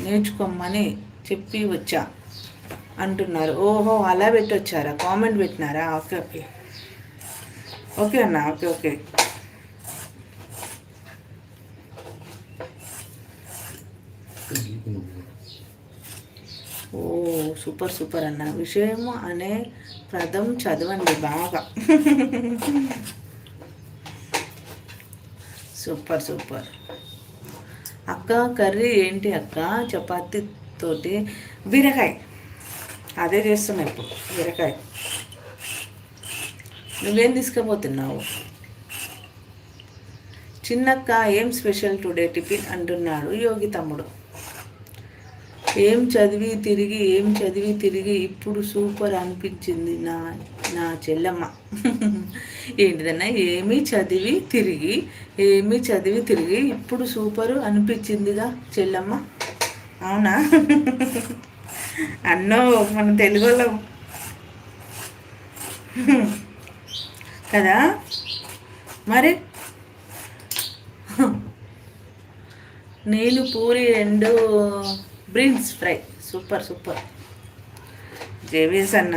నేర్చుకోమని చెప్పి వచ్చా అంటున్నారు. ఓహో, అలా పెట్టొచ్చారా? కామెంట్ పెట్టినారా? ఓకే ఓకే ఓకే అన్న, ఓకే ఓకే. ఓ సూపర్ సూపర్ అన్న. విషయం అనే పదం చదవండి బాగా. సూపర్ సూపర్ అక్క. కర్రీ ఏంటి అక్క? చపాతీ తోటి బీరకాయ. అదే చేస్తున్నా ఇప్పుడు, బీరకాయ. నువ్వేం తీసుకుపోతున్నావు? చిన్నక్క ఏం స్పెషల్ టుడే టిఫిన్ అంటున్నాడు యోగి తమ్ముడు. ఏం చదివి తిరిగి ఇప్పుడు సూపర్ అనిపించింది నా నా చెల్లెమ్మ. ఏంటిదన్నా? ఏమీ చదివి తిరిగి ఇప్పుడు సూపరు అనిపించిందిగా చెల్లెమ్మ. అవునా? అన్నో మన తెలుగు వాళ్ళం కదా మరి. నేను puri and prawns fry. Super super. JVS అన్న.